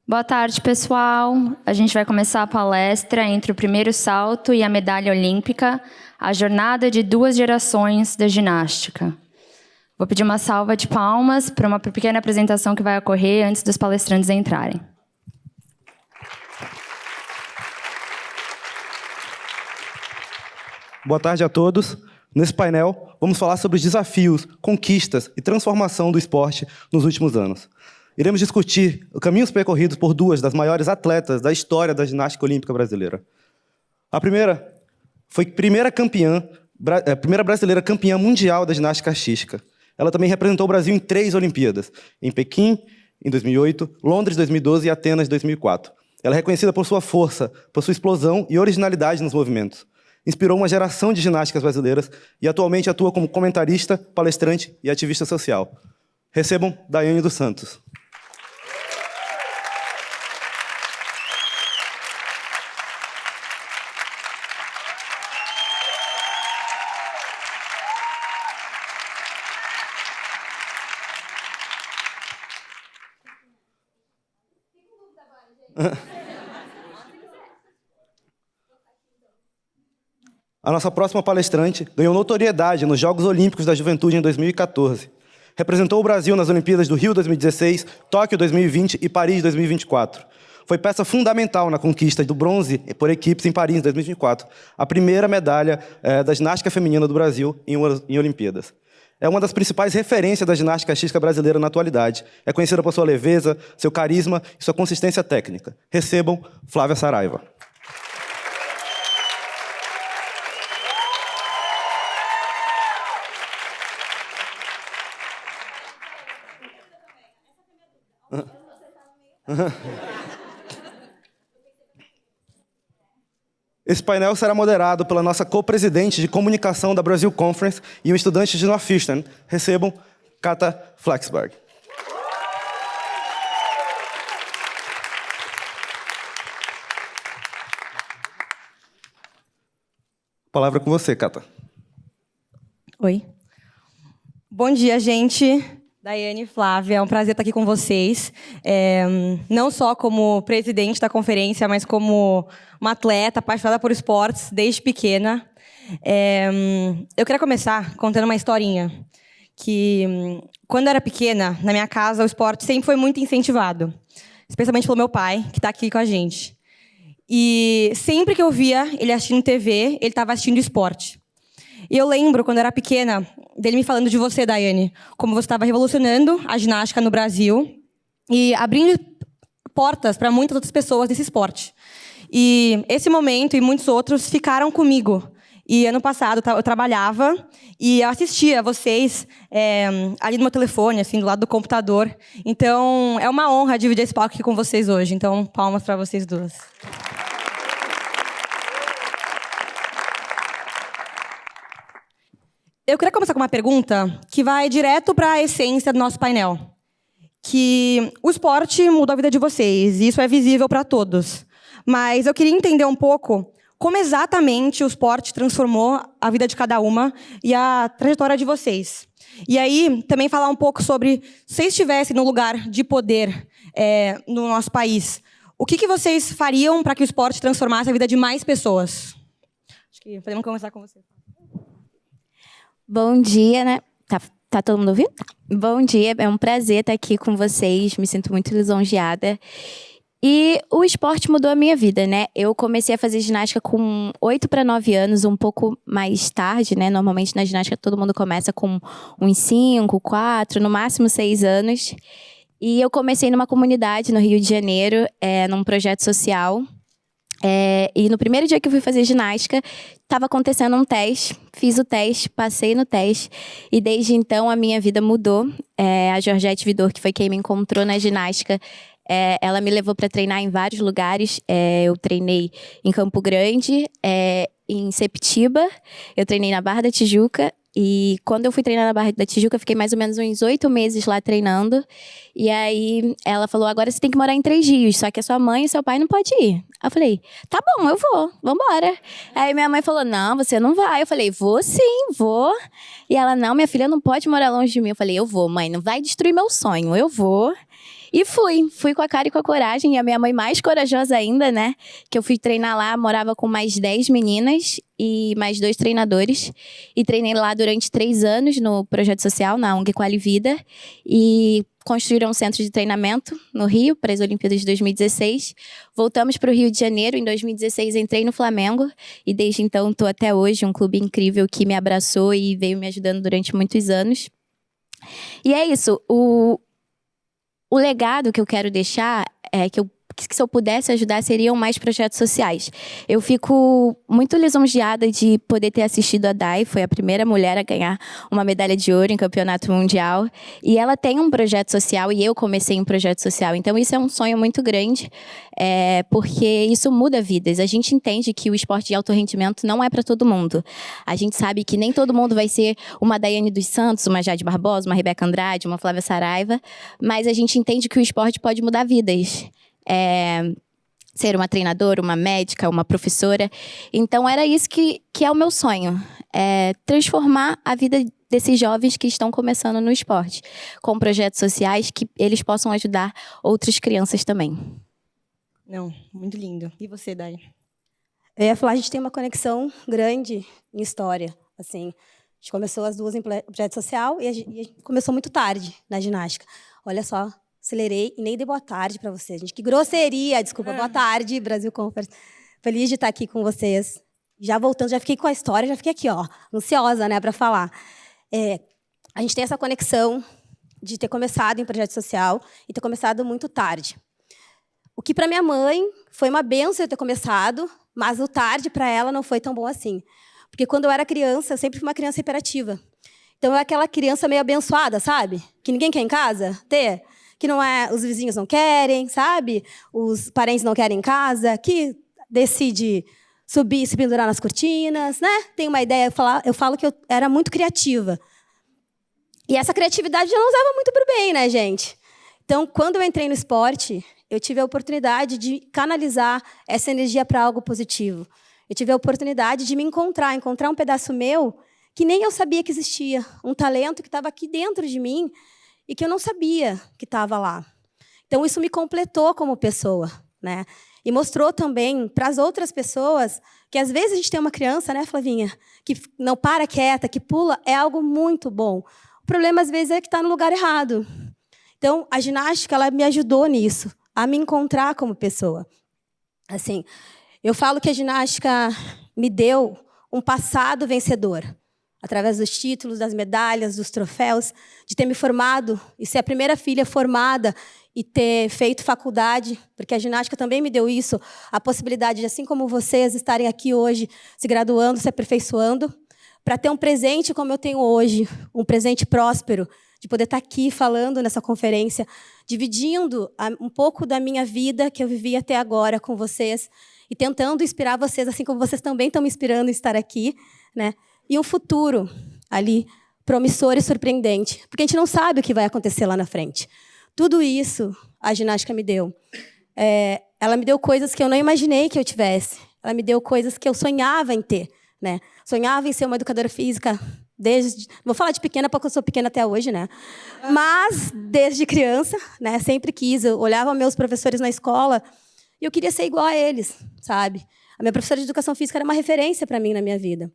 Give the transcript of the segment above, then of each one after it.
Boa tarde, pessoal. A gente vai começar a palestra entre o primeiro salto e a medalha olímpica, a jornada de 2 gerações da ginástica. Vou pedir uma salva de palmas para uma pequena apresentação que vai ocorrer antes dos palestrantes entrarem. Boa tarde a todos. Nesse painel, vamos falar sobre os desafios, conquistas e transformação do esporte nos últimos anos. Iremos discutir os caminhos percorridos por 2 das maiores atletas da história da ginástica olímpica brasileira. A primeira foi primeira brasileira campeã mundial da ginástica artística. Ela também representou o Brasil em 3 Olimpíadas, em Pequim, em 2008, Londres, 2012 e Atenas, 2004. Ela é reconhecida por sua força, por sua explosão e originalidade nos movimentos. Inspirou uma geração de ginásticas brasileiras e atualmente atua como comentarista, palestrante e ativista social. Recebam Daiane dos Santos. A nossa próxima palestrante ganhou notoriedade nos Jogos Olímpicos da Juventude em 2014. Representou o Brasil nas Olimpíadas do Rio 2016, Tóquio 2020 e Paris 2024. Foi peça fundamental na conquista do bronze por equipes em Paris 2024, a primeira medalha da ginástica feminina do Brasil em Olimpíadas. É uma das principais referências da ginástica artística brasileira na atualidade. É conhecida por sua leveza, seu carisma e sua consistência técnica. Recebam Flávia Saraiva. Esse painel será moderado pela nossa co-presidente de comunicação da Brasil Conference e um estudante de Northeastern. Recebam Kata Flexberg. Palavra com você, Kata. Oi. Bom dia, gente. Daiane, Flávia, é um prazer estar aqui com vocês. Não só como presidente da conferência, mas como uma atleta apaixonada por esportes desde pequena. Eu queria começar contando uma historinha. Que, quando eu era pequena, na minha casa, o esporte sempre foi muito incentivado. Especialmente pelo meu pai, que está aqui com a gente. E sempre que eu via ele assistindo TV, ele estava assistindo esporte. E eu lembro, quando eu era pequena, dele me falando de você, Daiane, como você estava revolucionando a ginástica no Brasil e abrindo portas para muitas outras pessoas desse esporte. E esse momento e muitos outros ficaram comigo. E ano passado eu trabalhava e eu assistia vocês ali no meu telefone, assim, do lado do computador. Então, é uma honra dividir esse palco aqui com vocês hoje. Então, palmas para vocês duas. Eu queria começar com uma pergunta que vai direto para a essência do nosso painel. Que o esporte mudou a vida de vocês, e isso é visível para todos. Mas eu queria entender um pouco como exatamente o esporte transformou a vida de cada uma e a trajetória de vocês. E aí, também falar um pouco sobre, se vocês estivessem no lugar de poder no nosso país, o que vocês fariam para que o esporte transformasse a vida de mais pessoas? Acho que podemos começar com você. Bom dia, né? Tá todo mundo ouvindo? Bom dia, é um prazer estar aqui com vocês, me sinto muito lisonjeada. E o esporte mudou a minha vida, né? Eu comecei a fazer ginástica com 8 para 9 anos, um pouco mais tarde, né? Normalmente na ginástica todo mundo começa com uns 5, 4, no máximo 6 anos. E eu comecei numa comunidade no Rio de Janeiro, num projeto social. E no primeiro dia que eu fui fazer ginástica, estava acontecendo um teste, fiz o teste, passei no teste, e desde então a minha vida mudou. A Georgette Vidor, que foi quem me encontrou na ginástica, ela me levou para treinar em vários lugares. Eu treinei em Campo Grande, em Septiba, eu treinei na Barra da Tijuca. E quando eu fui treinar na Barra da Tijuca, eu fiquei mais ou menos uns 8 meses lá treinando. E aí ela falou, agora você tem que morar em 3 Rios, só que a sua mãe e seu pai não podem ir. Eu falei, tá bom, eu vou, vambora. Aí minha mãe falou, não, você não vai. Eu falei, vou sim, vou. E ela, não, minha filha não pode morar longe de mim. Eu falei, eu vou, mãe, não vai destruir meu sonho, eu vou. E fui com a cara e com a coragem, e a minha mãe mais corajosa ainda, né? Que eu fui treinar lá, morava com mais 10 meninas e mais 2 treinadores. E treinei lá durante 3 anos no projeto social, na ONG Quali Vida. E construíram um centro de treinamento no Rio, para as Olimpíadas de 2016. Voltamos para o Rio de Janeiro, em 2016 entrei no Flamengo. E desde então estou até hoje, um clube incrível que me abraçou e veio me ajudando durante muitos anos. E é isso, o legado que eu quero deixar é que se eu pudesse ajudar, seriam mais projetos sociais. Eu fico muito lisonjeada de poder ter assistido a Dai, foi a primeira mulher a ganhar uma medalha de ouro em campeonato mundial. E ela tem um projeto social, e eu comecei um projeto social. Então, isso é um sonho muito grande, porque isso muda vidas. A gente entende que o esporte de alto rendimento não é para todo mundo. A gente sabe que nem todo mundo vai ser uma Daiane dos Santos, uma Jade Barbosa, uma Rebeca Andrade, uma Flávia Saraiva, mas a gente entende que o esporte pode mudar vidas. Ser uma treinadora, uma médica, uma professora. Então, era isso que é o meu sonho. Transformar a vida desses jovens que estão começando no esporte, com projetos sociais que eles possam ajudar outras crianças também. Não, muito lindo. E você, Dai? Eu ia falar, a gente tem uma conexão grande em história. Assim, a gente começou as duas em projeto social e a gente começou muito tarde na ginástica. Olha só, acelerei e nem dei boa tarde para vocês, gente. Que grosseria, desculpa. Boa tarde, Brasil Conference. Feliz de estar aqui com vocês. Já voltando, já fiquei com a história, já fiquei aqui, ó, ansiosa, né, para falar. A gente tem essa conexão de ter começado em projeto social e ter começado muito tarde. O que para minha mãe foi uma benção eu ter começado, mas o tarde para ela não foi tão bom assim. Porque quando eu era criança, eu sempre fui uma criança hiperativa. Então, eu era aquela criança meio abençoada, sabe? Que ninguém quer em casa ter. Que não é, os vizinhos não querem, sabe? Os parentes não querem em casa, que decide subir e se pendurar nas cortinas, né? Tem uma ideia, eu falo que eu era muito criativa. E essa criatividade eu não usava muito para o bem, né, gente? Então, quando eu entrei no esporte, eu tive a oportunidade de canalizar essa energia para algo positivo. Eu tive a oportunidade de me encontrar um pedaço meu que nem eu sabia que existia, um talento que estava aqui dentro de mim e que eu não sabia que estava lá. Então, isso me completou como pessoa, né? E mostrou também para as outras pessoas que, às vezes, a gente tem uma criança, né, Flavinha, que não para quieta, que pula, é algo muito bom. O problema, às vezes, é que está no lugar errado. Então, a ginástica ela me ajudou nisso, a me encontrar como pessoa. Assim, eu falo que a ginástica me deu um passado vencedor, através dos títulos, das medalhas, dos troféus, de ter me formado e ser a primeira filha formada e ter feito faculdade, porque a ginástica também me deu isso, a possibilidade de, assim como vocês, estarem aqui hoje, se graduando, se aperfeiçoando, para ter um presente como eu tenho hoje, um presente próspero, de poder estar aqui falando nessa conferência, dividindo um pouco da minha vida que eu vivi até agora com vocês e tentando inspirar vocês, assim como vocês também estão me inspirando em estar aqui, né? E um futuro ali promissor e surpreendente, porque a gente não sabe o que vai acontecer lá na frente. Tudo isso a ginástica me deu. Ela me deu coisas que eu não imaginei que eu tivesse. Ela me deu coisas que eu sonhava em ter, né? Sonhava em ser uma educadora física desde... Vou falar de pequena, porque eu sou pequena até hoje, né? Mas, desde criança, né? Sempre quis. Eu olhava meus professores na escola e eu queria ser igual a eles, sabe? A minha professora de educação física era uma referência para mim na minha vida.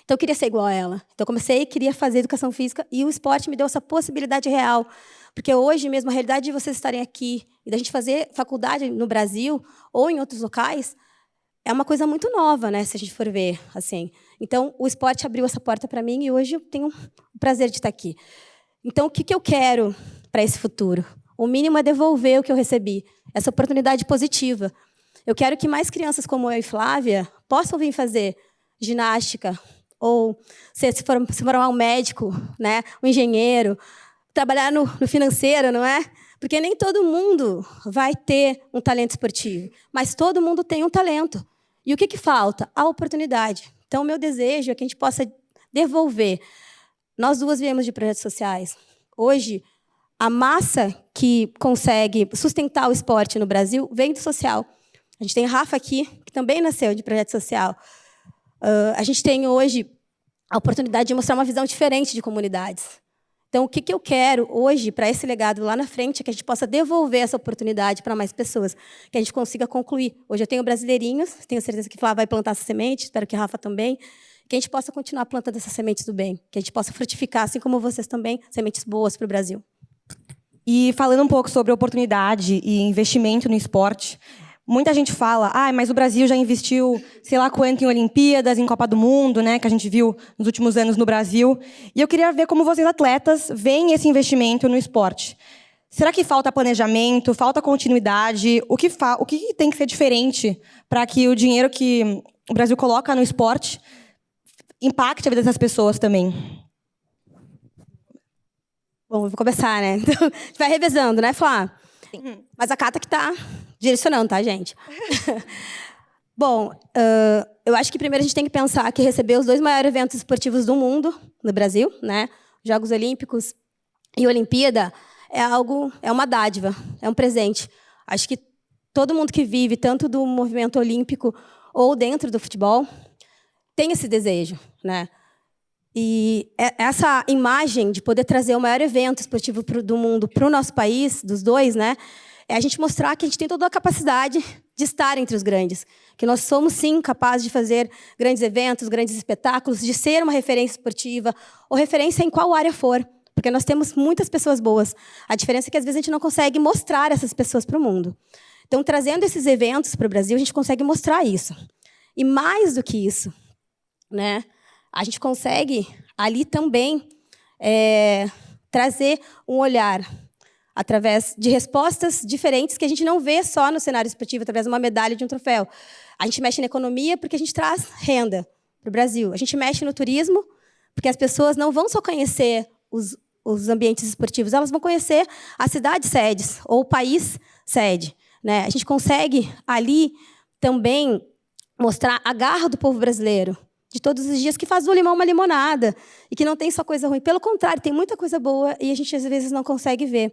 Então, eu queria ser igual a ela. Então, eu comecei, queria fazer educação física e o esporte me deu essa possibilidade real. Porque hoje mesmo, a realidade de vocês estarem aqui e da gente fazer faculdade no Brasil ou em outros locais é uma coisa muito nova, né? Se a gente for ver, assim. Então, o esporte abriu essa porta para mim e hoje eu tenho o prazer de estar aqui. Então, o que eu quero para esse futuro? O mínimo é devolver o que eu recebi, essa oportunidade positiva. Eu quero que mais crianças como eu e Flávia possam vir fazer ginástica, ou se formar um médico, né, um engenheiro, trabalhar no financeiro, não é? Porque nem todo mundo vai ter um talento esportivo, mas todo mundo tem um talento. E o que falta? A oportunidade. Então, o meu desejo é que a gente possa devolver. Nós duas viemos de projetos sociais. Hoje, a massa que consegue sustentar o esporte no Brasil vem do social. A gente tem a Rafa aqui, que também nasceu de projeto social. A gente tem hoje a oportunidade de mostrar uma visão diferente de comunidades. Então, o que eu quero hoje, para esse legado lá na frente, é que a gente possa devolver essa oportunidade para mais pessoas, que a gente consiga concluir. Hoje eu tenho brasileirinhos, tenho certeza que Flá vai plantar essa semente, espero que a Rafa também, que a gente possa continuar plantando essas sementes do bem, que a gente possa frutificar, assim como vocês também, sementes boas para o Brasil. E falando um pouco sobre oportunidade e investimento no esporte, muita gente fala, mas o Brasil já investiu sei lá quanto em Olimpíadas, em Copa do Mundo, né, que a gente viu nos últimos anos no Brasil. E eu queria ver como vocês, atletas, veem esse investimento no esporte. Será que falta planejamento, falta continuidade? O que tem que ser diferente para que o dinheiro que o Brasil coloca no esporte impacte a vida dessas pessoas também? Bom, vou começar, né? Então, a gente vai revezando, né, Flá? Sim. Mas a Cata que está direcionando, tá, gente? Bom, eu acho que primeiro a gente tem que pensar que receber os 2 maiores eventos esportivos do mundo, no Brasil, né? Jogos Olímpicos e Olimpíada, é uma dádiva, é um presente. Acho que todo mundo que vive, tanto do movimento olímpico ou dentro do futebol, tem esse desejo, né? E essa imagem de poder trazer o maior evento esportivo do mundo para o nosso país, dos dois, né? É a gente mostrar que a gente tem toda a capacidade de estar entre os grandes. Que nós somos, sim, capazes de fazer grandes eventos, grandes espetáculos, de ser uma referência esportiva, ou referência em qual área for. Porque nós temos muitas pessoas boas. A diferença é que, às vezes, a gente não consegue mostrar essas pessoas para o mundo. Então, trazendo esses eventos para o Brasil, a gente consegue mostrar isso. E mais do que isso, né? A gente consegue, ali também, trazer um olhar através de respostas diferentes que a gente não vê só no cenário esportivo, através de uma medalha, de um troféu. A gente mexe na economia porque a gente traz renda para o Brasil. A gente mexe no turismo porque as pessoas não vão só conhecer os ambientes esportivos, elas vão conhecer as cidades sedes ou o país sede, né? A gente consegue, ali, também mostrar a garra do povo brasileiro, de todos os dias, que faz do limão uma limonada e que não tem só coisa ruim. Pelo contrário, tem muita coisa boa e a gente, às vezes, não consegue ver.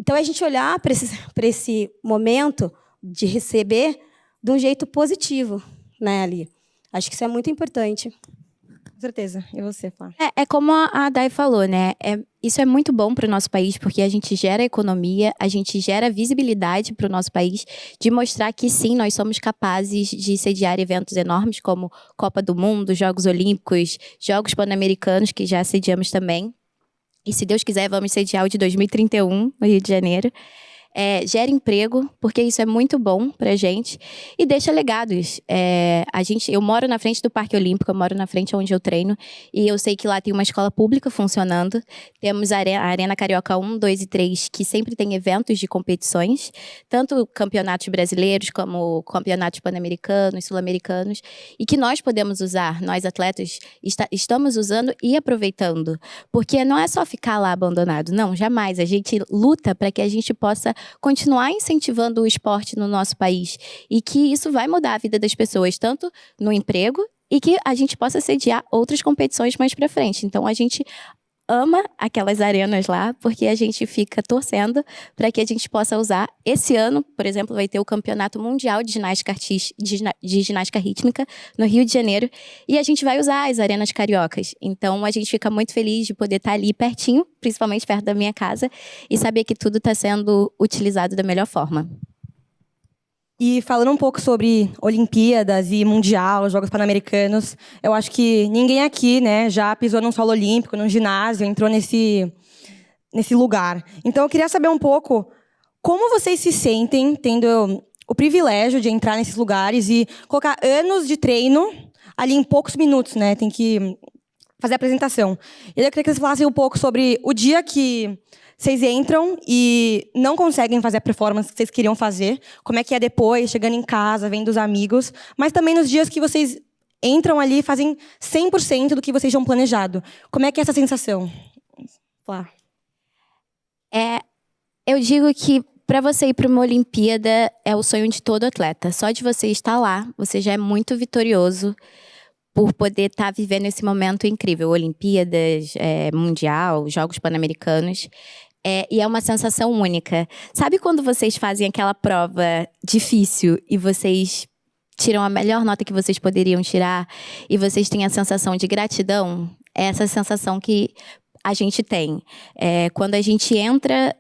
Então, é a gente olhar para esse momento de receber de um jeito positivo, né, ali. Acho que isso é muito importante. Com certeza. E você, Flá? É como a Day falou, né? Isso é muito bom para o nosso país, porque a gente gera economia, a gente gera visibilidade para o nosso país, de mostrar que sim, nós somos capazes de sediar eventos enormes, como Copa do Mundo, Jogos Olímpicos, Jogos Pan-Americanos, que já sediamos também. E se Deus quiser, vamos sediar o de 2031, no Rio de Janeiro. Gera emprego, porque isso é muito bom pra gente, e deixa legados. Eu moro na frente do Parque Olímpico, eu moro na frente onde eu treino, e eu sei que lá tem uma escola pública funcionando. Temos a Arena Carioca 1, 2 e 3, que sempre tem eventos de competições, tanto campeonatos brasileiros, como campeonatos pan-americanos, sul-americanos, e que nós podemos usar, nós atletas, estamos usando e aproveitando. Porque não é só ficar lá abandonado, não, jamais. A gente luta para que a gente possa continuar incentivando o esporte no nosso país e que isso vai mudar a vida das pessoas, tanto no emprego e que a gente possa sediar outras competições mais para frente. Então, a gente ama aquelas arenas lá, porque a gente fica torcendo para que a gente possa usar. Esse ano, por exemplo, vai ter o Campeonato Mundial de Ginástica Rítmica no Rio de Janeiro, e a gente vai usar as arenas cariocas. Então, a gente fica muito feliz de poder estar ali pertinho, principalmente perto da minha casa, e saber que tudo está sendo utilizado da melhor forma. E falando um pouco sobre Olimpíadas e Mundial, Jogos Pan-Americanos, eu acho que ninguém aqui, né, já pisou num solo olímpico, num ginásio, entrou nesse lugar. Então, eu queria saber um pouco como vocês se sentem tendo o privilégio de entrar nesses lugares e colocar anos de treino ali em poucos minutos, né? Tem que fazer a apresentação. Eu queria que vocês falassem um pouco sobre o dia que vocês entram e não conseguem fazer a performance que vocês queriam fazer, como é que é depois, chegando em casa, vendo os amigos, mas também nos dias que vocês entram ali e fazem 100% do que vocês tinham planejado. Como é que é essa sensação? Flá. Eu digo que para você ir para uma Olimpíada é o sonho de todo atleta. Só de você estar lá, você já é muito vitorioso por poder estar vivendo esse momento incrível. Olimpíadas, Mundial, Jogos Pan-Americanos. E é uma sensação única. Sabe quando vocês fazem aquela prova difícil e vocês tiram a melhor nota que vocês poderiam tirar e vocês têm a sensação de gratidão? É essa sensação que a gente tem. Quando a gente entra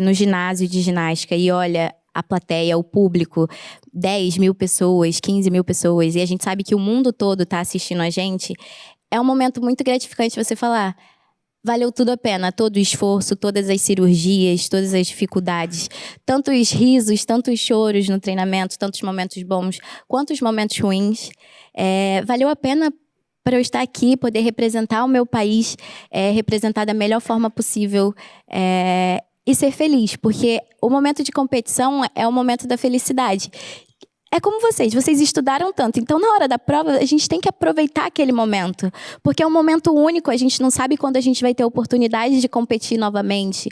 no ginásio de ginástica e olha a plateia, o público, 10 mil pessoas, 15 mil pessoas, e a gente sabe que o mundo todo está assistindo a gente, é um momento muito gratificante você falar: valeu tudo a pena, todo o esforço, todas as cirurgias, todas as dificuldades, tantos risos, tantos choros no treinamento, tantos momentos bons, quantos momentos ruins. Valeu a pena para eu estar aqui, poder representar o meu país, representar da melhor forma possível e ser feliz, porque o momento de competição é o momento da felicidade. É como vocês estudaram tanto, então na hora da prova a gente tem que aproveitar aquele momento, porque é um momento único, a gente não sabe quando a gente vai ter a oportunidade de competir novamente.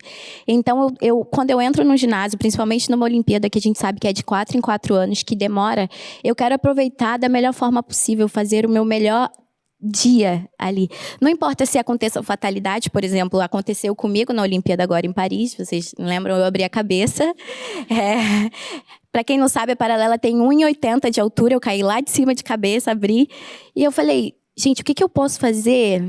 Então quando eu entro no ginásio, principalmente numa Olimpíada que a gente sabe que é de 4 em 4 anos, que demora, eu quero aproveitar da melhor forma possível, fazer o meu melhor dia ali. Não importa se aconteça fatalidade, por exemplo, aconteceu comigo na Olimpíada agora em Paris, vocês lembram, eu abri a cabeça. Para quem não sabe, a paralela tem 1,80 de altura, eu caí lá de cima de cabeça, abri, e eu falei: gente, o que eu posso fazer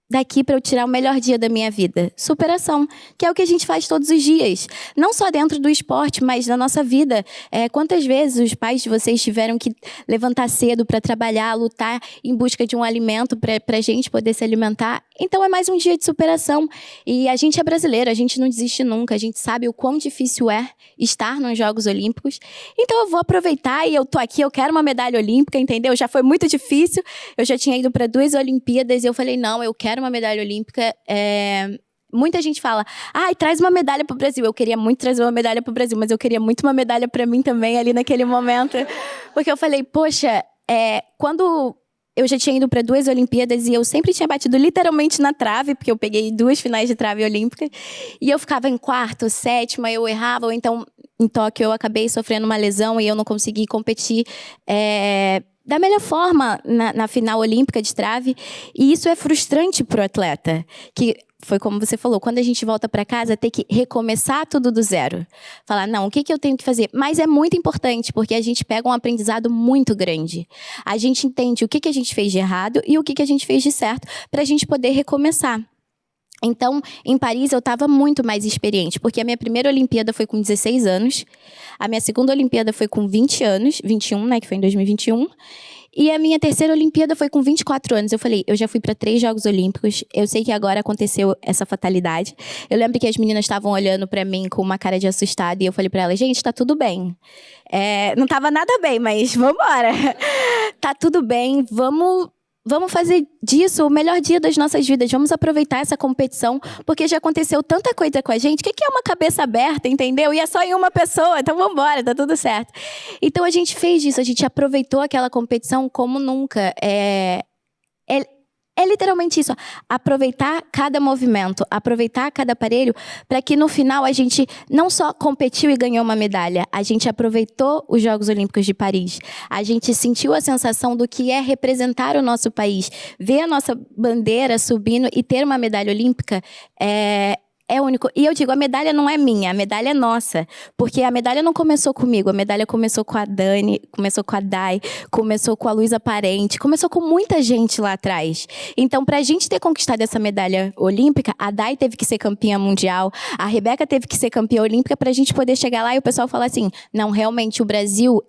daqui para eu tirar o melhor dia da minha vida? Superação, que é o que a gente faz todos os dias. Não só dentro do esporte, mas na nossa vida. Quantas vezes os pais de vocês tiveram que levantar cedo para trabalhar, lutar em busca de um alimento para a gente poder se alimentar? Então é mais um dia de superação. E a gente é brasileiro, a gente não desiste nunca. A gente sabe o quão difícil é estar nos Jogos Olímpicos. Então eu vou aproveitar e eu tô aqui, eu quero uma medalha olímpica, entendeu? Já foi muito difícil. Eu já tinha ido para 2 Olimpíadas e eu falei: não, eu quero uma medalha olímpica. Muita gente fala: traz uma medalha para o Brasil. Eu queria muito trazer uma medalha para o Brasil, mas eu queria muito uma medalha para mim também ali naquele momento. Porque eu falei: poxa, quando eu já tinha ido para 2 Olimpíadas e eu sempre tinha batido literalmente na trave, porque eu peguei 2 finais de trave olímpica, e eu ficava em 4ª, 7ª, eu errava, ou então em Tóquio eu acabei sofrendo uma lesão e eu não consegui competir da melhor forma na final olímpica de trave. E isso é frustrante para o atleta, que foi como você falou, quando a gente volta para casa, ter que recomeçar tudo do zero. Falar: não, o que eu tenho que fazer? Mas é muito importante, porque a gente pega um aprendizado muito grande. A gente entende o que a gente fez de errado e o que a gente fez de certo, para a gente poder recomeçar. Então, em Paris, eu estava muito mais experiente, porque a minha primeira Olimpíada foi com 16 anos, a minha segunda Olimpíada foi com 20 anos, 21, né, que foi em 2021, e a minha terceira Olimpíada foi com 24 anos. Eu falei: eu já fui para 3 Jogos Olímpicos, eu sei que agora aconteceu essa fatalidade. Eu lembro que as meninas estavam olhando para mim com uma cara de assustada, e eu falei para elas: gente, tá tudo bem. Não tava nada bem, mas vamos embora. Tá tudo bem, vamos fazer disso o melhor dia das nossas vidas. Vamos aproveitar essa competição, porque já aconteceu tanta coisa com a gente. O que é uma cabeça aberta, entendeu? E é só em uma pessoa, então vamos embora, tá tudo certo. Então a gente fez isso, a gente aproveitou aquela competição como nunca. É literalmente isso, aproveitar cada movimento, aproveitar cada aparelho, para que no final a gente não só competiu e ganhou uma medalha, a gente aproveitou os Jogos Olímpicos de Paris, a gente sentiu a sensação do que é representar o nosso país, ver a nossa bandeira subindo e ter uma medalha olímpica é único. E eu digo, a medalha não é minha, a medalha é nossa. Porque a medalha não começou comigo, a medalha começou com a Dani, começou com a Dai, começou com a Luísa Parente, começou com muita gente lá atrás. Então, pra gente ter conquistado essa medalha olímpica, a Dai teve que ser campeã mundial, a Rebeca teve que ser campeã olímpica pra gente poder chegar lá e o pessoal falar assim: não, realmente, o Brasil,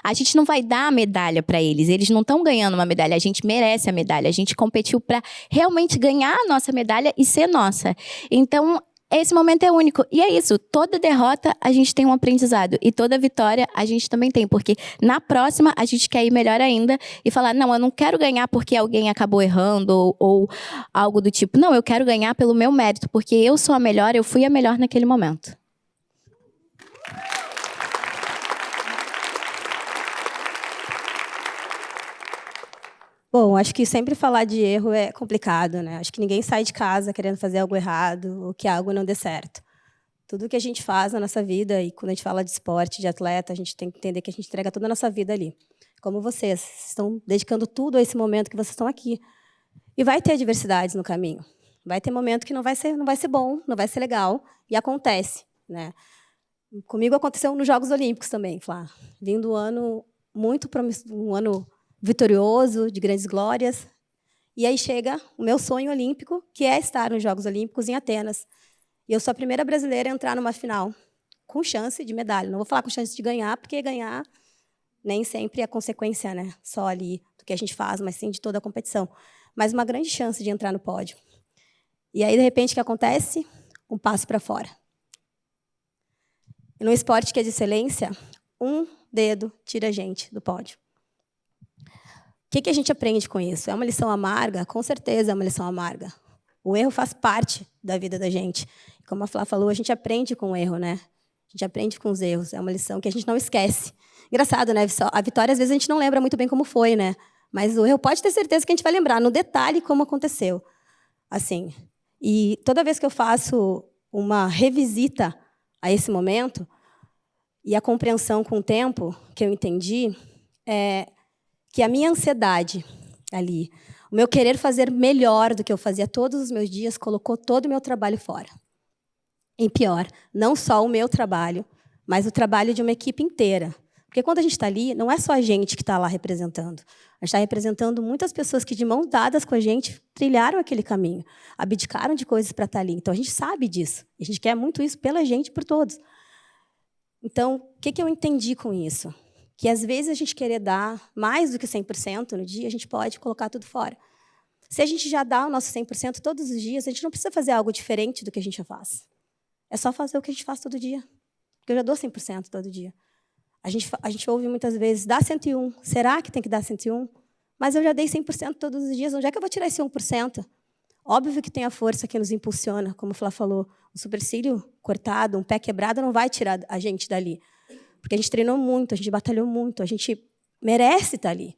a gente não vai dar a medalha pra eles não estão ganhando uma medalha, a gente merece a medalha, a gente competiu pra realmente ganhar a nossa medalha e ser nossa. Então, esse momento é único. E é isso, toda derrota a gente tem um aprendizado. E toda vitória a gente também tem. Porque na próxima a gente quer ir melhor ainda e falar: não, eu não quero ganhar porque alguém acabou errando ou algo do tipo. Não, eu quero ganhar pelo meu mérito, porque eu sou a melhor, eu fui a melhor naquele momento. Bom, acho que sempre falar de erro é complicado, né? Acho que ninguém sai de casa querendo fazer algo errado ou que algo não dê certo. Tudo que a gente faz na nossa vida, e quando a gente fala de esporte, de atleta, a gente tem que entender que a gente entrega toda a nossa vida ali. Como vocês estão dedicando tudo a esse momento que vocês estão aqui. E vai ter adversidades no caminho. Vai ter momento que não vai ser bom, não vai ser legal, e acontece, né? Comigo aconteceu nos Jogos Olímpicos também, Flá. Vindo um ano muito promissor, um ano vitorioso, de grandes glórias. E aí chega o meu sonho olímpico, que é estar nos Jogos Olímpicos em Atenas. E eu sou a primeira brasileira a entrar numa final, com chance de medalha. Não vou falar com chance de ganhar, porque ganhar nem sempre é consequência, né, só ali do que a gente faz, mas sim de toda a competição. Mas uma grande chance de entrar no pódio. E aí, de repente, o que acontece? Um passo para fora. E no esporte que é de excelência, um dedo tira a gente do pódio. O que a gente aprende com isso? É uma lição amarga? Com certeza é uma lição amarga. O erro faz parte da vida da gente. Como a Flá falou, a gente aprende com o erro, né? A gente aprende com os erros. É uma lição que a gente não esquece. Engraçado, né? A vitória, às vezes, a gente não lembra muito bem como foi, né? Mas o erro pode ter certeza que a gente vai lembrar, no detalhe, como aconteceu. Assim. E toda vez que eu faço uma revisita a esse momento, e a compreensão com o tempo, que eu entendi, é que a minha ansiedade ali, o meu querer fazer melhor do que eu fazia todos os meus dias, colocou todo o meu trabalho fora. E pior, não só o meu trabalho, mas o trabalho de uma equipe inteira. Porque quando a gente está ali, não é só a gente que está lá representando. A gente está representando muitas pessoas que, de mãos dadas com a gente, trilharam aquele caminho, abdicaram de coisas para estar ali. Então, a gente sabe disso. E a gente quer muito isso pela gente e por todos. Então, o que eu entendi com isso? Que, às vezes, a gente querer dar mais do que 100% no dia, a gente pode colocar tudo fora. Se a gente já dá o nosso 100% todos os dias, a gente não precisa fazer algo diferente do que a gente já faz. É só fazer o que a gente faz todo dia. Porque eu já dou 100% todo dia. A gente ouve muitas vezes, dá 101. Será que tem que dar 101? Mas eu já dei 100% todos os dias. Onde é que eu vou tirar esse 1%? Óbvio que tem a força que nos impulsiona, como o Flá falou. Um supercílio cortado, um pé quebrado não vai tirar a gente dali. Porque a gente treinou muito, a gente batalhou muito, a gente merece estar ali.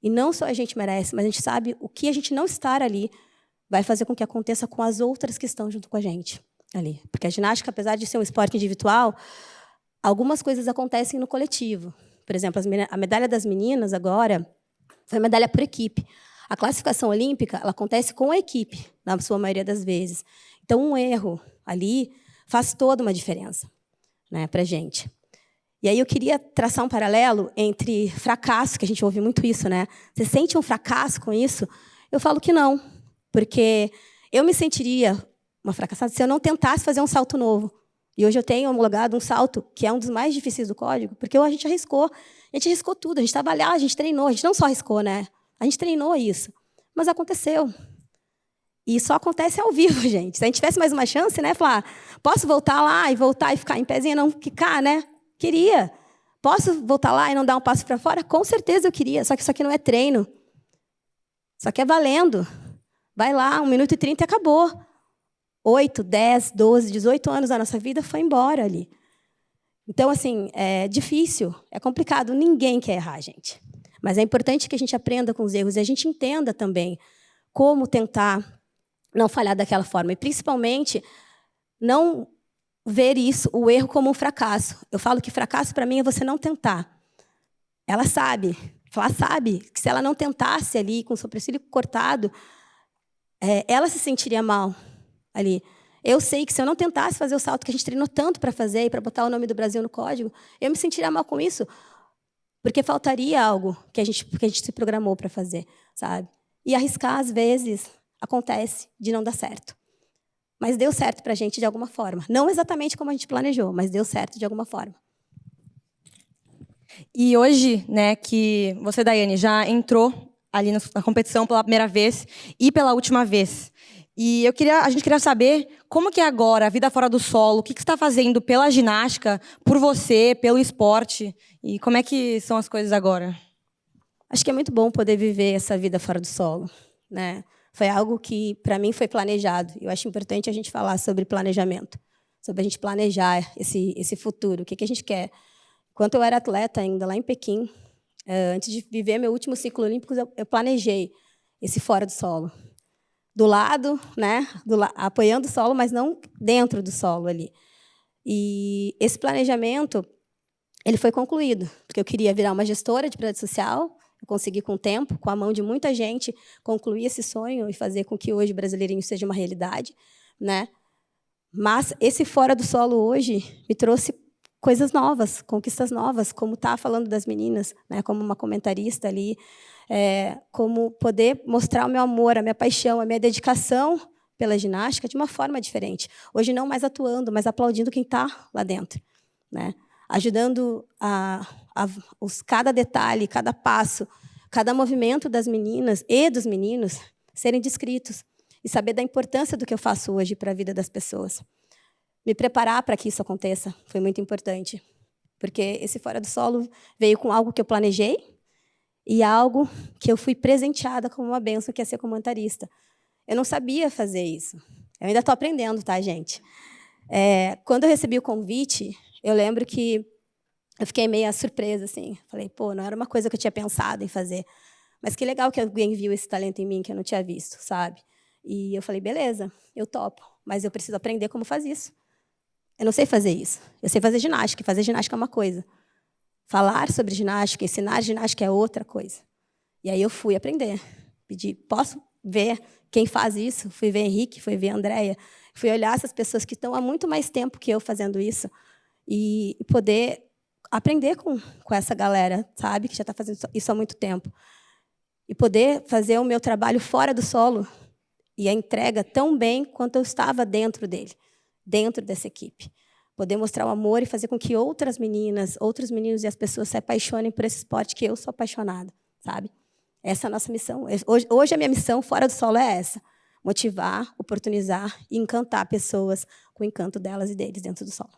E não só a gente merece, mas a gente sabe o que a gente não estar ali vai fazer com que aconteça com as outras que estão junto com a gente ali. Porque a ginástica, apesar de ser um esporte individual, algumas coisas acontecem no coletivo. Por exemplo, a medalha das meninas agora foi medalha por equipe. A classificação olímpica ela acontece com a equipe, na sua maioria das vezes. Então, um erro ali faz toda uma diferença, né, para a gente. E aí eu queria traçar um paralelo entre fracasso, que a gente ouve muito isso, né? Você sente um fracasso com isso? Eu falo que não, porque eu me sentiria uma fracassada se eu não tentasse fazer um salto novo. E hoje eu tenho homologado um salto que é um dos mais difíceis do código, porque a gente arriscou tudo, a gente estava lá, a gente treinou, a gente não só arriscou, né? A gente treinou isso, mas aconteceu. E só acontece ao vivo, gente. Se a gente tivesse mais uma chance, né, falar, posso voltar lá e voltar e ficar em pezinho, não ficar, né? Queria. Posso voltar lá e não dar um passo para fora? Com certeza eu queria, só que isso aqui não é treino. Isso aqui é valendo. Vai lá, 1 minuto e 30 e acabou. 8, 10, 12, 18 anos da nossa vida foi embora ali. Então, assim, é difícil, é complicado. Ninguém quer errar, gente. Mas é importante que a gente aprenda com os erros e a gente entenda também como tentar não falhar daquela forma. E, principalmente, não ver isso, o erro, como um fracasso. Eu falo que fracasso, para mim, é você não tentar. Ela sabe que se ela não tentasse ali, com o supercílio cortado, ela se sentiria mal ali. Eu sei que se eu não tentasse fazer o salto que a gente treinou tanto para fazer e para botar o nome do Brasil no código, eu me sentiria mal com isso, porque faltaria algo que a gente se programou para fazer, sabe? E arriscar, às vezes, acontece de não dar certo. Mas deu certo para a gente de alguma forma. Não exatamente como a gente planejou, mas deu certo de alguma forma. E hoje, né, que você, Daiane, já entrou ali na competição pela primeira vez e pela última vez. E a gente queria saber como que é agora a vida fora do solo, o que você está fazendo pela ginástica, por você, pelo esporte, e como é que são as coisas agora? Acho que é muito bom poder viver essa vida fora do solo, né? Foi algo que, para mim, foi planejado. Eu acho importante a gente falar sobre planejamento, sobre a gente planejar esse futuro, o que a gente quer. Enquanto eu era atleta ainda, lá em Pequim, antes de viver meu último ciclo olímpico, eu planejei esse fora do solo. Do lado, né, apoiando o solo, mas não dentro do solo ali. E esse planejamento ele foi concluído, porque eu queria virar uma gestora de projeto social. Eu consegui, com o tempo, com a mão de muita gente, concluir esse sonho e fazer com que hoje o Brasileirinho seja uma realidade, né? Mas esse fora do solo hoje me trouxe coisas novas, conquistas novas, como tá falando das meninas, né, como uma comentarista ali, como poder mostrar o meu amor, a minha paixão, a minha dedicação pela ginástica de uma forma diferente. Hoje não mais atuando, mas aplaudindo quem está lá dentro, né? Ajudando cada detalhe, cada passo, cada movimento das meninas e dos meninos serem descritos e saber da importância do que eu faço hoje para a vida das pessoas. Me preparar para que isso aconteça foi muito importante, porque esse Fora do Solo veio com algo que eu planejei e algo que eu fui presenteada como uma bênção, que é ser comentarista. Eu não sabia fazer isso. Eu ainda estou aprendendo, tá, gente? Quando eu recebi o convite, eu lembro que eu fiquei meio surpresa, assim. Falei, pô, não era uma coisa que eu tinha pensado em fazer. Mas que legal que alguém viu esse talento em mim que eu não tinha visto, sabe? E eu falei, beleza, eu topo, mas eu preciso aprender como faz isso. Eu não sei fazer isso. Eu sei fazer ginástica, e fazer ginástica é uma coisa. Falar sobre ginástica, ensinar ginástica é outra coisa. E aí eu fui aprender. Pedi, posso ver quem faz isso? Fui ver Henrique, fui ver Andréia. Fui olhar essas pessoas que estão há muito mais tempo que eu fazendo isso e poder aprender com essa galera, sabe? Que já está fazendo isso há muito tempo. E poder fazer o meu trabalho fora do solo e a entrega tão bem quanto eu estava dentro dele, dentro dessa equipe. Poder mostrar o amor e fazer com que outras meninas, outros meninos e as pessoas se apaixonem por esse esporte que eu sou apaixonada, sabe? Essa é a nossa missão. Hoje a minha missão fora do solo é essa: motivar, oportunizar e encantar pessoas com o encanto delas e deles dentro do solo.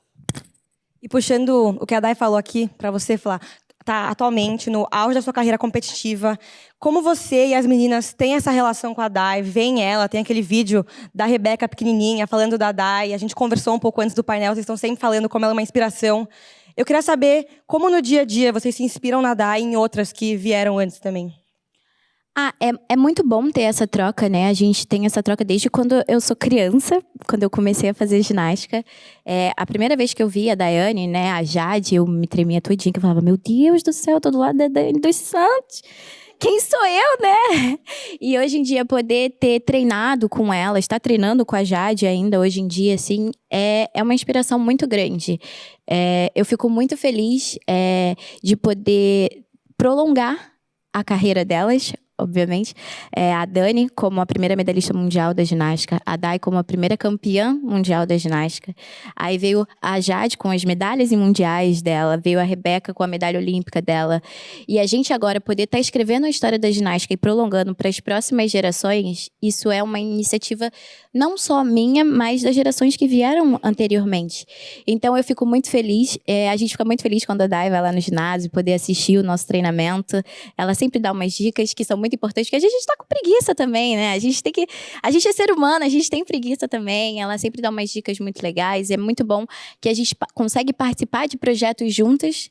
E puxando o que a Dai falou aqui, para você falar, está atualmente no auge da sua carreira competitiva. Como você e as meninas têm essa relação com a Dai? Veem ela, tem aquele vídeo da Rebeca pequenininha falando da Dai. A gente conversou um pouco antes do painel, vocês estão sempre falando como ela é uma inspiração. Eu queria saber como no dia a dia vocês se inspiram na Dai e em outras que vieram antes também. É muito bom ter essa troca, né? A gente tem essa troca desde quando eu sou criança, quando eu comecei a fazer ginástica. A primeira vez que eu vi a Daiane, né, a Jade, eu me tremia todinha, que eu falava, meu Deus do céu, tô do lado da Daiane dos Santos. Quem sou eu, né? E hoje em dia, poder ter treinado com ela, estar treinando com a Jade ainda hoje em dia, assim, é uma inspiração muito grande. Eu fico muito feliz de poder prolongar a carreira delas, obviamente. A Dani como a primeira medalhista mundial da ginástica, a Dai como a primeira campeã mundial da ginástica. Aí veio a Jade com as medalhas em mundiais dela, veio a Rebeca com a medalha olímpica dela. E a gente agora poder estar escrevendo a história da ginástica e prolongando para as próximas gerações, isso é uma iniciativa não só minha, mas das gerações que vieram anteriormente. Então eu fico muito feliz, a gente fica muito feliz quando a Dai vai lá no ginásio, poder assistir o nosso treinamento. Ela sempre dá umas dicas que são muito importante, porque a gente está com preguiça também, né? A gente é ser humano, a gente tem preguiça também. Ela sempre dá umas dicas muito legais. É muito bom que a gente consegue participar de projetos juntas,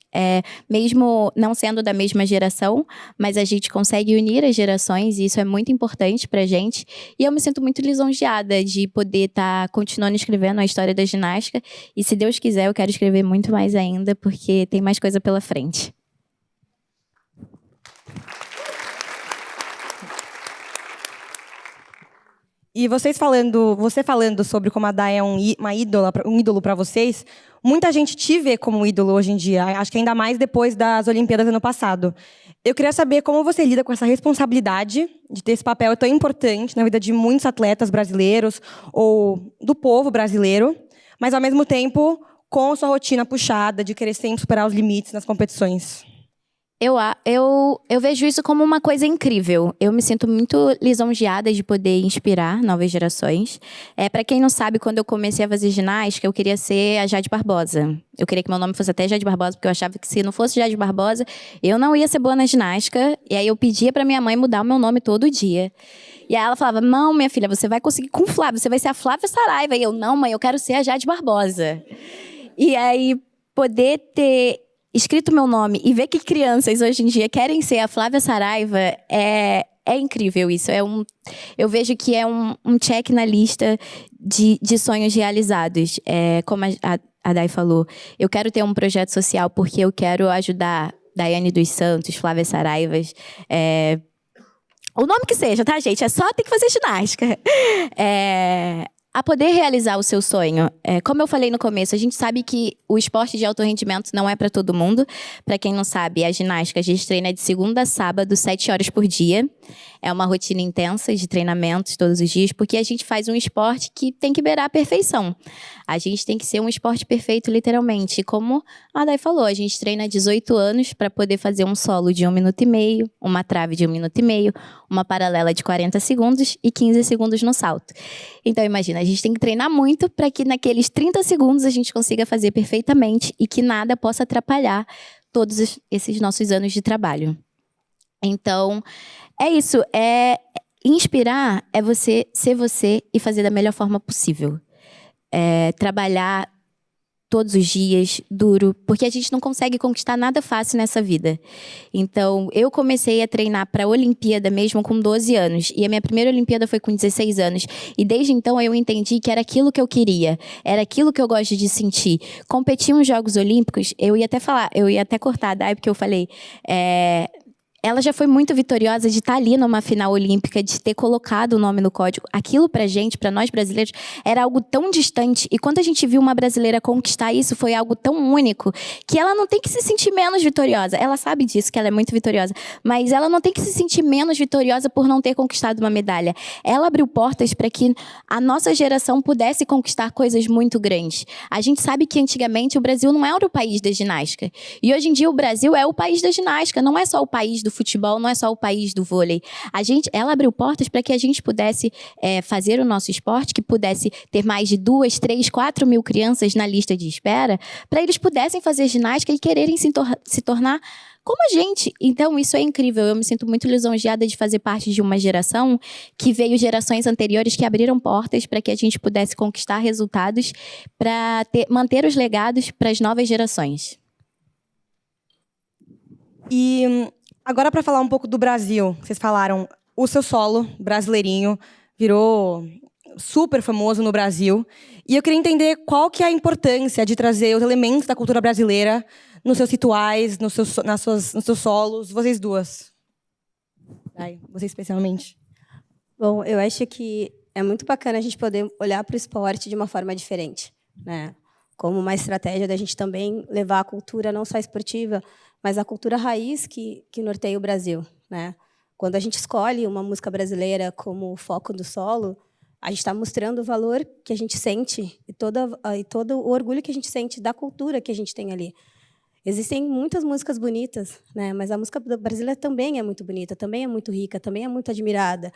mesmo não sendo da mesma geração, mas a gente consegue unir as gerações e isso é muito importante pra gente. E eu me sinto muito lisonjeada de poder estar continuando escrevendo a história da ginástica e, se Deus quiser, eu quero escrever muito mais ainda, porque tem mais coisa pela frente. E você falando sobre como a Dai é um ídolo para vocês, muita gente te vê como um ídolo hoje em dia, acho que ainda mais depois das Olimpíadas do ano passado. Eu queria saber como você lida com essa responsabilidade de ter esse papel tão importante na vida de muitos atletas brasileiros ou do povo brasileiro, mas ao mesmo tempo com sua rotina puxada de querer sempre superar os limites nas competições. Eu vejo isso como uma coisa incrível. Eu me sinto muito lisonjeada de poder inspirar novas gerações. Para quem não sabe, quando eu comecei a fazer ginástica, eu queria ser a Jade Barbosa. Eu queria que meu nome fosse até Jade Barbosa, porque eu achava que se não fosse Jade Barbosa, eu não ia ser boa na ginástica. E aí eu pedia para minha mãe mudar o meu nome todo dia. E aí ela falava, não, minha filha, você vai conseguir com o Flávio, você vai ser a Flávia Saraiva. E eu, não, mãe, eu quero ser a Jade Barbosa. E aí, poder ter escrito meu nome e ver que crianças hoje em dia querem ser a Flávia Saraiva é incrível isso. Eu vejo que é um check na lista de sonhos realizados. Como a Dai falou, eu quero ter um projeto social porque eu quero ajudar Daiane dos Santos, Flávia Saraivas, o nome que seja, tá, gente? É só ter que fazer ginástica. a poder realizar o seu sonho. Como eu falei no começo, a gente sabe que o esporte de alto rendimento não é para todo mundo. Para quem não sabe, a ginástica, a gente treina de segunda a sábado, 7 horas por dia. É uma rotina intensa de treinamentos todos os dias, porque a gente faz um esporte que tem que beirar a perfeição. A gente tem que ser um esporte perfeito, literalmente. E como a Day falou, a gente treina 18 anos para poder fazer um solo de 1 minuto e meio, uma trave de 1 minuto e meio, uma paralela de 40 segundos e 15 segundos no salto. Então, imagina, a gente tem que treinar muito para que naqueles 30 segundos a gente consiga fazer perfeitamente e que nada possa atrapalhar todos esses nossos anos de trabalho. Então, é isso. Inspirar é você ser você e fazer da melhor forma possível. Trabalhar todos os dias, duro, porque a gente não consegue conquistar nada fácil nessa vida. Então, eu comecei a treinar para a Olimpíada mesmo com 12 anos. E a minha primeira Olimpíada foi com 16 anos. E desde então eu entendi que era aquilo que eu queria. Era aquilo que eu gosto de sentir. Competir nos Jogos Olímpicos, eu ia até cortar a Day, porque eu falei... Ela já foi muito vitoriosa de estar ali numa final olímpica, de ter colocado o nome no código. Aquilo pra gente, pra nós brasileiros, era algo tão distante. E quando a gente viu uma brasileira conquistar isso, foi algo tão único, que ela não tem que se sentir menos vitoriosa. Ela sabe disso, que ela é muito vitoriosa. Mas ela não tem que se sentir menos vitoriosa por não ter conquistado uma medalha. Ela abriu portas para que a nossa geração pudesse conquistar coisas muito grandes. A gente sabe que antigamente o Brasil não era o país da ginástica. E hoje em dia o Brasil é o país da ginástica. Não é só o país do futebol, não é só o país do vôlei. Ela abriu portas para que a gente pudesse fazer o nosso esporte, que pudesse ter mais de 2, 3, 4 mil crianças na lista de espera, para eles pudessem fazer ginástica e quererem se tornar como a gente. Então, isso é incrível. Eu me sinto muito lisonjeada de fazer parte de uma geração que veio gerações anteriores que abriram portas para que a gente pudesse conquistar resultados, para manter os legados para as novas gerações. E agora, para falar um pouco do Brasil, vocês falaram, o seu solo brasileirinho virou super famoso no Brasil. E eu queria entender qual que é a importância de trazer os elementos da cultura brasileira nos seus rituais, nos seus solos, vocês duas. Você especialmente. Bom, eu acho que é muito bacana a gente poder olhar para o esporte de uma forma diferente, né? Como uma estratégia da gente também levar a cultura não só esportiva, mas a cultura raiz que norteia o Brasil, né? Quando a gente escolhe uma música brasileira como foco do solo, a gente está mostrando o valor que a gente sente e todo o orgulho que a gente sente da cultura que a gente tem ali. Existem muitas músicas bonitas, né? Mas a música brasileira também é muito bonita, também é muito rica, também é muito admirada.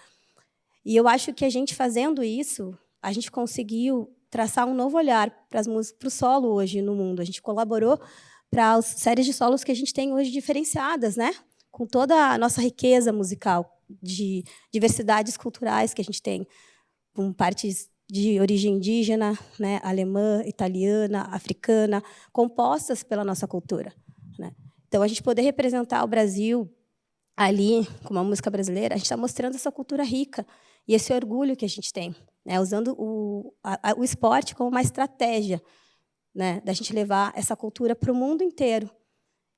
E eu acho que a gente fazendo isso, a gente conseguiu traçar um novo olhar para as músicas, para o solo hoje no mundo. A gente colaborou para as séries de solos que a gente tem hoje diferenciadas, né? Com toda a nossa riqueza musical, de diversidades culturais que a gente tem, com partes de origem indígena, né? Alemã, italiana, africana, compostas pela nossa cultura, né? Então, a gente poder representar o Brasil ali, com uma música brasileira, a gente está mostrando essa cultura rica e esse orgulho que a gente tem, né? Usando o esporte como uma estratégia, né, da gente levar essa cultura para o mundo inteiro.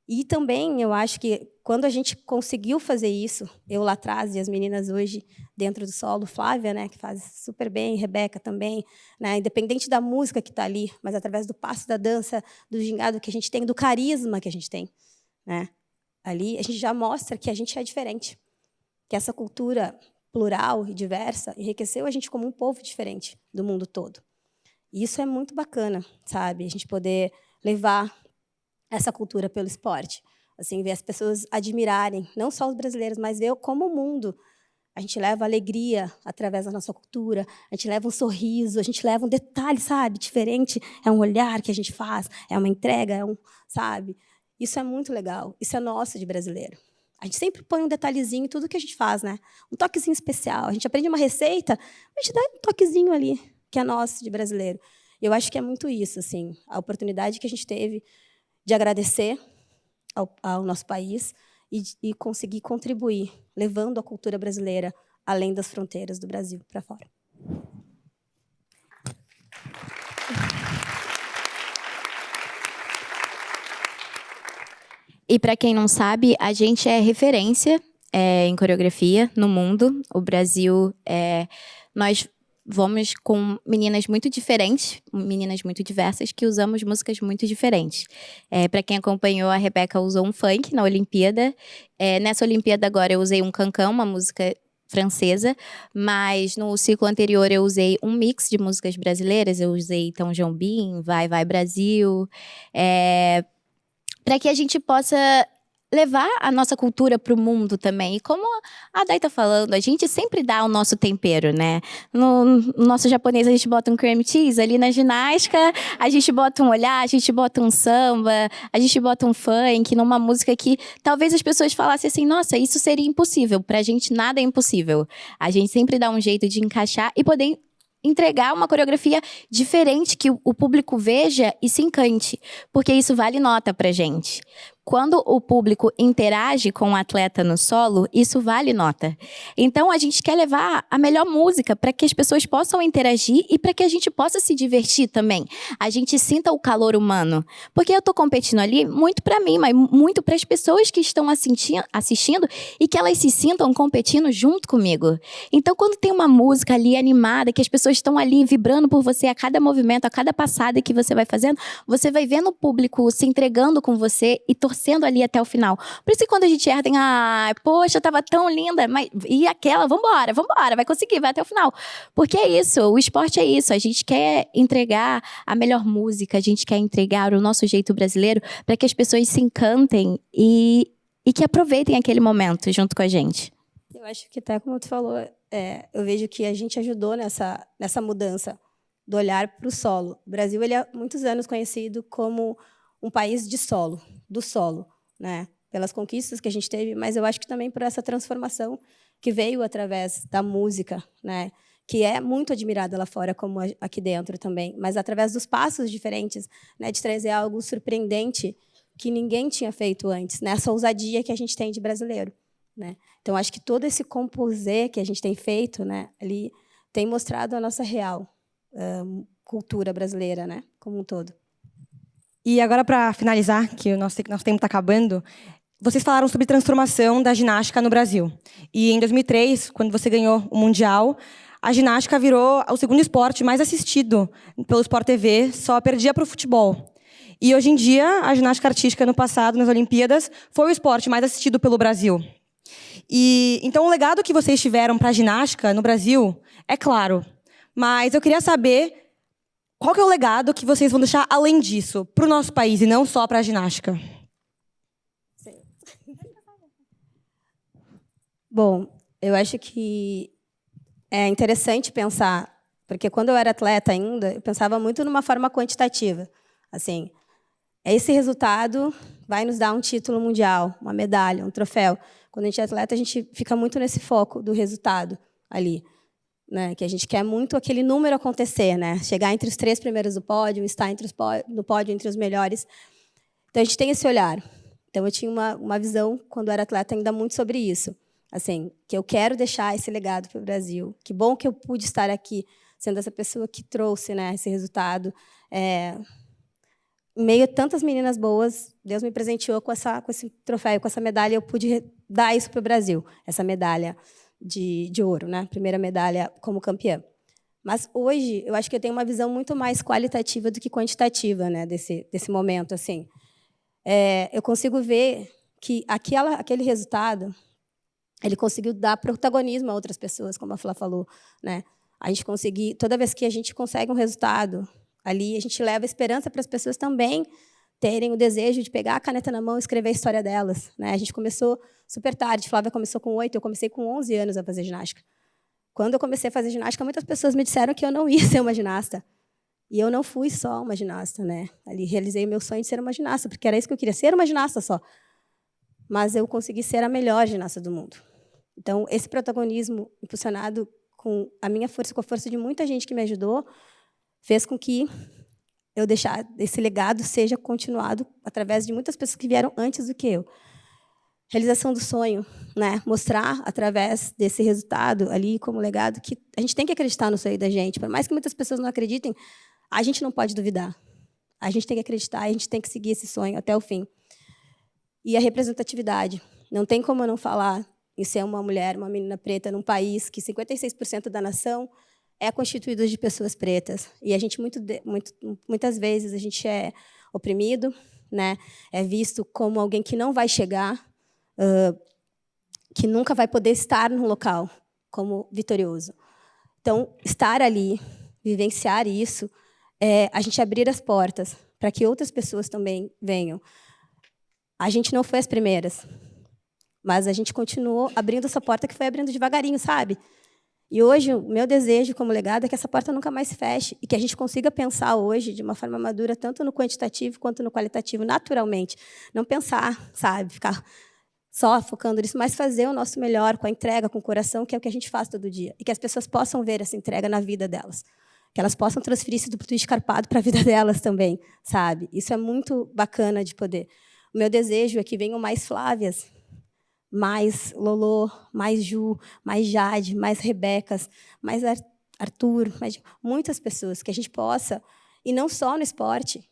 E também, eu acho que, quando a gente conseguiu fazer isso, eu lá atrás e as meninas hoje dentro do solo, Flávia, né, que faz super bem, Rebeca também, né, independente da música que está ali, mas através do passo da dança, do gingado que a gente tem, do carisma que a gente tem, né, ali a gente já mostra que a gente é diferente, que essa cultura plural e diversa enriqueceu a gente como um povo diferente do mundo todo. E isso é muito bacana, sabe? A gente poder levar essa cultura pelo esporte. Assim, ver as pessoas admirarem, não só os brasileiros, mas ver como o mundo. A gente leva alegria através da nossa cultura, a gente leva um sorriso, a gente leva um detalhe, sabe? Diferente. É um olhar que a gente faz, é uma entrega, sabe? Isso é muito legal. Isso é nosso de brasileiro. A gente sempre põe um detalhezinho em tudo que a gente faz, né? Um toquezinho especial. A gente aprende uma receita, a gente dá um toquezinho ali, que é nosso de brasileiro. Eu acho que é muito isso, assim, a oportunidade que a gente teve de agradecer ao nosso país e conseguir contribuir, levando a cultura brasileira além das fronteiras do Brasil para fora. E para quem não sabe, a gente é referência em coreografia no mundo. O Brasil, nós vamos com meninas muito diferentes, meninas muito diversas, que usamos músicas muito diferentes. Para quem acompanhou, a Rebeca usou um funk na Olimpíada. Nessa Olimpíada agora eu usei um cancan, uma música francesa, mas no ciclo anterior eu usei um mix de músicas brasileiras. Eu usei Tom Jobim, Vai Vai Brasil, para que a gente possa levar a nossa cultura para o mundo também. E como a Day tá falando, a gente sempre dá o nosso tempero, né? No nosso japonês, a gente bota um cream cheese. Ali na ginástica, a gente bota um olhar, a gente bota um samba, a gente bota um funk, numa música que talvez as pessoas falassem assim, nossa, isso seria impossível. Pra gente, nada é impossível. A gente sempre dá um jeito de encaixar e poder entregar uma coreografia diferente que o público veja e se encante, porque isso vale nota pra gente. Quando o público interage com o atleta no solo, isso vale nota. Então, a gente quer levar a melhor música para que as pessoas possam interagir e para que a gente possa se divertir também. A gente sinta o calor humano. Porque eu estou competindo ali muito para mim, mas muito para as pessoas que estão assistindo e que elas se sintam competindo junto comigo. Então, quando tem uma música ali animada, que as pessoas estão ali vibrando por você a cada movimento, a cada passada que você vai fazendo, você vai vendo o público se entregando com você e torcendo ali até o final. Por isso que quando a gente erra, tem, poxa, tava tão linda, mas e aquela, vambora, vai conseguir, vai até o final. Porque é isso, o esporte é isso, a gente quer entregar a melhor música, a gente quer entregar o nosso jeito brasileiro para que as pessoas se encantem e que aproveitem aquele momento junto com a gente. Eu acho que até como tu falou, eu vejo que a gente ajudou nessa mudança do olhar para o solo. O Brasil ele é há muitos anos conhecido como um país de solo, do solo, né? Pelas conquistas que a gente teve, mas eu acho que também por essa transformação que veio através da música, né? Que é muito admirada lá fora, como aqui dentro também, mas através dos passos diferentes, né? De trazer algo surpreendente que ninguém tinha feito antes, né? Essa ousadia que a gente tem de brasileiro, né? Então, acho que todo esse composé que a gente tem feito, né? Ali tem mostrado a nossa real cultura brasileira, né? Como um todo. E agora, para finalizar, que o nosso tempo está acabando, vocês falaram sobre transformação da ginástica no Brasil. E em 2003, quando você ganhou o Mundial, a ginástica virou o segundo esporte mais assistido pelo Sport TV, só perdia para o futebol. E hoje em dia, a ginástica artística, no passado, nas Olimpíadas, foi o esporte mais assistido pelo Brasil. E então, o legado que vocês tiveram para a ginástica no Brasil é claro. Mas eu queria saber qual que é o legado que vocês vão deixar além disso, para o nosso país e não só para a ginástica. Bom, eu acho que é interessante pensar, porque quando eu era atleta ainda, eu pensava muito numa forma quantitativa. Assim, esse resultado vai nos dar um título mundial, uma medalha, um troféu. Quando a gente é atleta, a gente fica muito nesse foco do resultado ali, né? Que a gente quer muito aquele número acontecer, né? Chegar entre os 3 primeiros do pódio, estar no pódio entre os melhores. Então, a gente tem esse olhar. Então, eu tinha uma visão, quando eu era atleta, ainda muito sobre isso. Assim, que eu quero deixar esse legado para o Brasil. Que bom que eu pude estar aqui, sendo essa pessoa que trouxe, né, esse resultado. Em meio a tantas meninas boas, Deus me presenteou com esse troféu, com essa medalha, eu pude dar isso para o Brasil, essa medalha de ouro, né? Primeira medalha como campeã. Mas hoje, eu acho que eu tenho uma visão muito mais qualitativa do que quantitativa, né, desse momento. Assim. Eu consigo ver que aquele resultado ele conseguiu dar protagonismo a outras pessoas, como a Flá falou, né? A gente conseguir, toda vez que a gente consegue um resultado ali, a gente leva esperança para as pessoas também terem o desejo de pegar a caneta na mão e escrever a história delas, né? A gente começou super tarde, Flávia começou com 8, eu comecei com 11 anos a fazer ginástica. Quando eu comecei a fazer ginástica, muitas pessoas me disseram que eu não ia ser uma ginasta. E eu não fui só uma ginasta, né? Ali realizei o meu sonho de ser uma ginasta, porque era isso que eu queria, ser uma ginasta só. Mas eu consegui ser a melhor ginasta do mundo. Então, esse protagonismo impulsionado com a minha força, com a força de muita gente que me ajudou, fez com que eu deixar esse legado seja continuado através de muitas pessoas que vieram antes do que eu. Realização do sonho, né? Mostrar através desse resultado ali como legado que a gente tem que acreditar no sonho da gente. Por mais que muitas pessoas não acreditem, a gente não pode duvidar. A gente tem que acreditar, a gente tem que seguir esse sonho até o fim. E a representatividade. Não tem como eu não falar em ser uma mulher, uma menina preta, num país que 56% da nação é constituído de pessoas pretas. E a gente, muitas vezes, a gente é oprimido, né? É visto como alguém que não vai chegar, que nunca vai poder estar no local como vitorioso. Então, estar ali, vivenciar isso, é a gente abrir as portas para que outras pessoas também venham. A gente não foi as primeiras, mas a gente continuou abrindo essa porta que foi abrindo devagarinho, sabe? E hoje, o meu desejo como legado é que essa porta nunca mais se feche e que a gente consiga pensar hoje de uma forma madura, tanto no quantitativo quanto no qualitativo, naturalmente. Não pensar, sabe? Ficar só focando nisso, mas fazer o nosso melhor com a entrega, com o coração, que é o que a gente faz todo dia. E que as pessoas possam ver essa entrega na vida delas. Que elas possam transferir isso do twist carpado para a vida delas também, sabe? Isso é muito bacana de poder. O meu desejo é que venham mais Flávias, mais Lolô, mais Ju, mais Jade, mais Rebecas, mais Arthur, mais muitas pessoas, que a gente possa, e não só no esporte,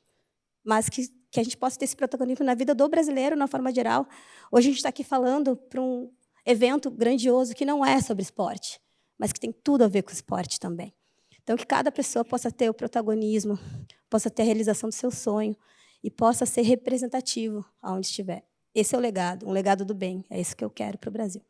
mas que a gente possa ter esse protagonismo na vida do brasileiro, na forma geral. Hoje a gente está aqui falando para um evento grandioso que não é sobre esporte, mas que tem tudo a ver com esporte também. Então, que cada pessoa possa ter o protagonismo, possa ter a realização do seu sonho e possa ser representativo aonde estiver. Esse é o legado, um legado do bem. É isso que eu quero para o Brasil.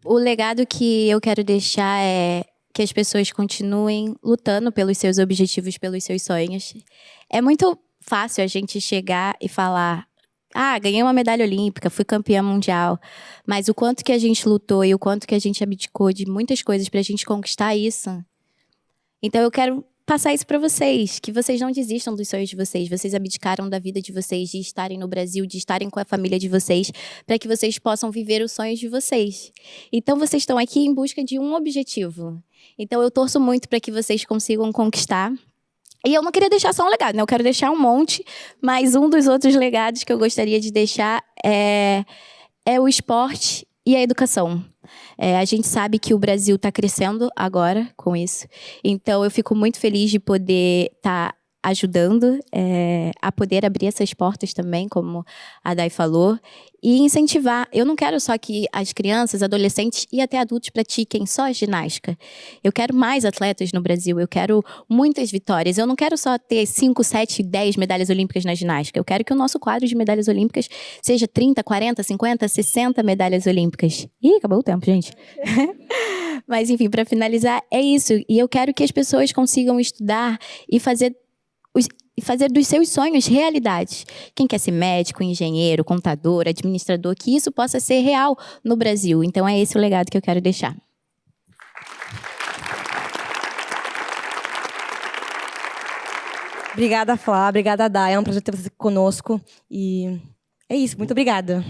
O legado que eu quero deixar é que as pessoas continuem lutando pelos seus objetivos, pelos seus sonhos. É muito fácil a gente chegar e falar: ganhei uma medalha olímpica, fui campeã mundial. Mas o quanto que a gente lutou e o quanto que a gente abdicou de muitas coisas para a gente conquistar isso. Então eu quero passar isso para vocês, que vocês não desistam dos sonhos de vocês. Vocês abdicaram da vida de vocês, de estarem no Brasil, de estarem com a família de vocês, para que vocês possam viver os sonhos de vocês. Então vocês estão aqui em busca de um objetivo. Então eu torço muito para que vocês consigam conquistar. E eu não queria deixar só um legado, né? Eu quero deixar um monte, mas um dos outros legados que eu gostaria de deixar é o esporte e a educação. A gente sabe que o Brasil está crescendo agora com isso. Então, eu fico muito feliz de poder estar ajudando a poder abrir essas portas também, como a Day falou, e incentivar. Eu não quero só que as crianças, adolescentes e até adultos pratiquem só ginástica. Eu quero mais atletas no Brasil, eu quero muitas vitórias. Eu não quero só ter 5, 7, 10 medalhas olímpicas na ginástica. Eu quero que o nosso quadro de medalhas olímpicas seja 30, 40, 50, 60 medalhas olímpicas. Ih, acabou o tempo, gente. Mas, enfim, para finalizar, é isso. E eu quero que as pessoas consigam estudar e fazer dos seus sonhos realidade. Quem quer ser médico, engenheiro, contador, administrador, que isso possa ser real no Brasil. Então, é esse o legado que eu quero deixar. Obrigada, Flá. Obrigada, Day. É um prazer ter você conosco. E é isso. Muito obrigada.